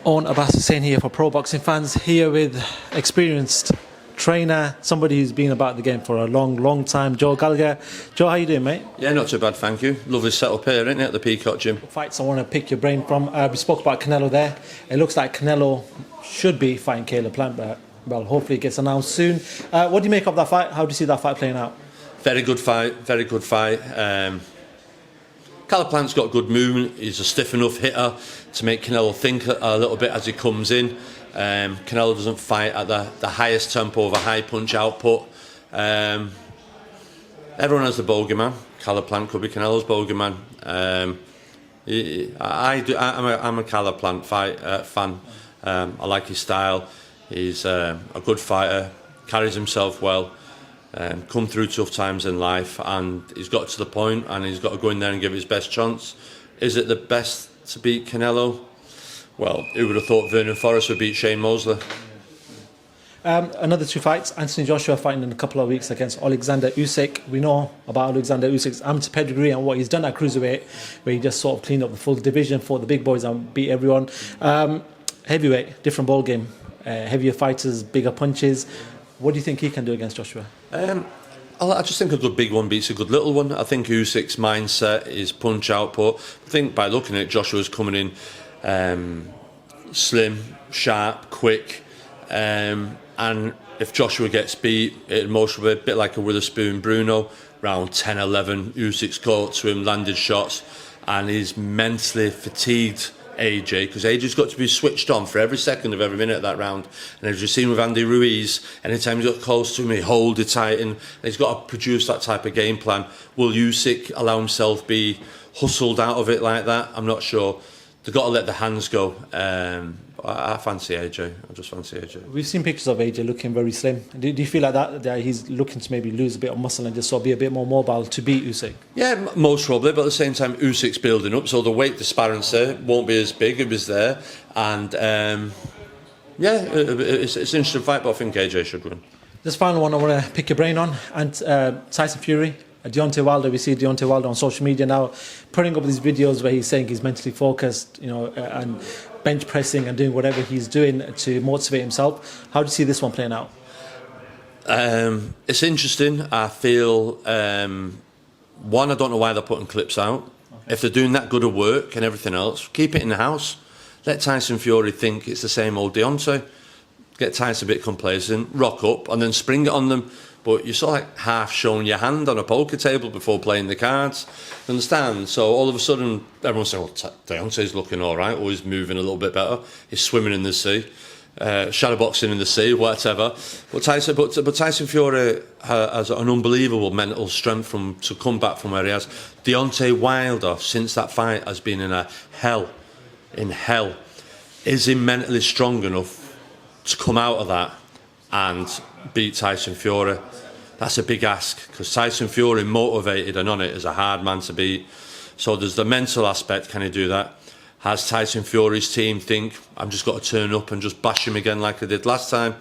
Owen Abbas Hussain here for Pro Boxing Fans, here with experienced trainer, somebody who's been about the game for a long time, Joe Gallagher. Joe, how you doing, mate? Yeah, not too bad, thank you. Lovely setup here, isn't it, at the Peacock gym? Fights I want to pick your brain from. We spoke about Canelo there. It looks like Canelo should be fighting Canelo-Plant, but well, hopefully it gets announced soon. What do you make of that fight? How do you see that fight playing out? Very good fight, very good fight. Canelo-Plant's got good movement. He's a stiff enough hitter to make Canelo think a little bit as he comes in. Canelo doesn't fight at the highest tempo of a high punch output. Everyone has the bogeyman. Canelo-Plant could be Canelo's bogeyman. I'm a Canelo-Plant fan. I like his style. He's a good fighter, carries himself well. Come through tough times in life, and he's got to the point, and he's got to go in there and give his best chance. Is it the best to beat Canelo? Well, who would have thought Vernon Forrest would beat Shane Mosley? Another two fights. Anthony Joshua fighting in a couple of weeks against Oleksandr Usyk. We know about Oleksandr Usyk's amateur pedigree and what he's done at cruiserweight, where he just sort of cleaned up the full division, fought the big boys and beat everyone. Heavyweight, different ball game. Heavier fighters, bigger punches. What do you think he can do against Joshua? I just think a good big one beats a good little one. I think Usyk's mindset, his punch output. I think by looking at it, Joshua's coming in slim, sharp, quick. And if Joshua gets beat, it'll most be a bit like a Witherspoon Bruno. Round 10, 11, Usyk's caught to him, landed shots, and he's mentally fatigued AJ, because AJ's got to be switched on for every second of every minute of that round. And as you've seen with Andy Ruiz, anytime he's got close to him, he hold it tight, and he's got to produce that type of game plan. Will Usyk allow himself be hustled out of it like that? I'm not sure. They've got to let the hands go. I fancy AJ. I just fancy AJ. We've seen pictures of AJ looking very slim. Do you feel like that he's looking to maybe lose a bit of muscle and just sort of be a bit more mobile to beat Usyk? Yeah, most probably, but at the same time, Usyk's building up, so the weight disparity won't be as big. It was there, and yeah, it's an interesting fight, but I think AJ should win. This final one I want to pick your brain on, and Tyson Fury. Deontay Wilder, we see Deontay Wilder on social media now putting up these videos where he's saying he's mentally focused, and bench pressing and doing whatever he's doing to motivate himself. How do you see this one playing out? It's interesting. I feel, one, I don't know why they're putting clips out. Okay. If they're doing that good of work and everything else, keep it in the house. Let Tyson Fury think it's the same old Deontay. Get Tyson a bit complacent, rock up, and then spring it on them. But you're sort of like half showing your hand on a poker table before playing the cards. You understand? So all of a sudden, everyone's saying, well, Deontay's looking all right, or he's moving a little bit better. He's swimming in the sea, shadowboxing in the sea, whatever. But Tyson Fury has an unbelievable mental strength to come back from where he has. Deontay Wilder, since that fight, has been in hell. Is he mentally strong enough to come out of that and beat Tyson Fury? That's a big ask, because Tyson Fury, motivated and on it, is a hard man to beat. So there's the mental aspect. Can he do that? Has Tyson Fury's team think, I'm just got to turn up and just bash him again like I did last time?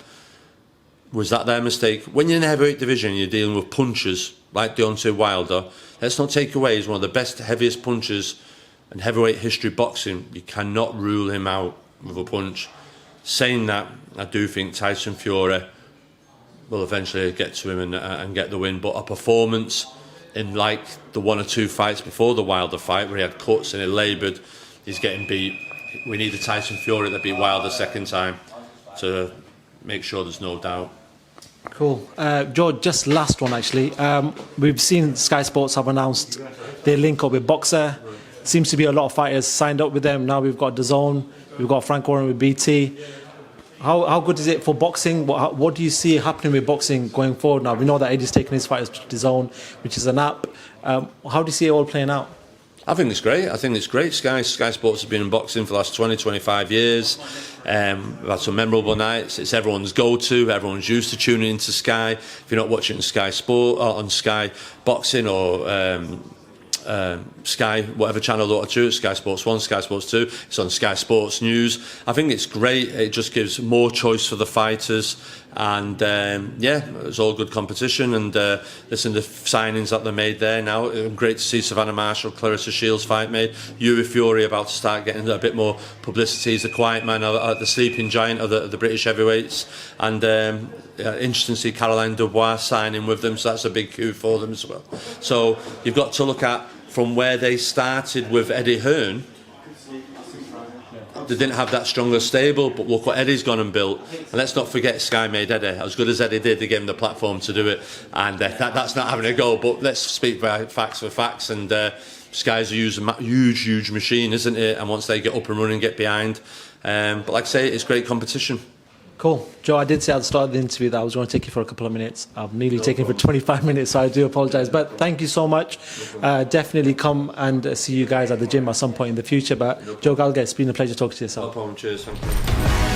Was that their mistake? When you're in the heavyweight division, you're dealing with punchers like Deontay Wilder. Let's not take away, he's one of the best, heaviest punchers in heavyweight history boxing. You cannot rule him out with a punch. Saying that, I do think Tyson Fury will eventually get to him and get the win. But a performance in like the one or two fights before the Wilder fight, where he had cuts and he laboured, he's getting beat. We need the Tyson Fury that beat Wilder second time to make sure there's no doubt. Cool. George, just last one actually. We've seen Sky Sports have announced their link up with Boxer. Seems to be a lot of fighters signed up with them. Now we've got DAZN, we've got Frank Warren with BT. How good is it for boxing? What do you see happening with boxing going forward now? We know that Eddie's taking his fighters to DAZN, which is an app. How do you see it all playing out? I think it's great. Sky Sports has been in boxing for the last 20, 25 years. We've had some memorable nights. It's everyone's go-to. Everyone's used to tuning into Sky. If you're not watching Sky Sport or on Sky Boxing or Sky, whatever channel you want to, Sky Sports 1, Sky Sports 2, it's on Sky Sports News. I think it's great. It just gives more choice for the fighters, And yeah, it was all good competition. And listen, the signings that they made there now, great to see Savannah Marshall, Clarissa Shields fight made. Yuri Fury about to start getting a bit more publicity. He's the quiet man, the sleeping giant of the British heavyweights. And interesting to see Caroline Dubois signing with them, so that's a big coup for them as well. So you've got to look at from where they started with Eddie Hearn. They didn't have that stronger stable, but look what Eddie's gone and built. And let's not forget, Sky made Eddie. As good as Eddie did, they gave him the platform to do it. And that's not having a go, but let's speak facts for facts. And Sky's a huge machine, isn't it? And once they get up and running, get behind. But like I say, it's great competition. Cool. Joe, I did say at the start of the interview that I was going to take you for a couple of minutes. I've nearly taken you for 25 minutes, so I do apologise. But thank you so much. Definitely come and see you guys at the gym at some point in the future. But Joe Gallagher, it's been a pleasure talking to yourself. No problem. Cheers. Thank you.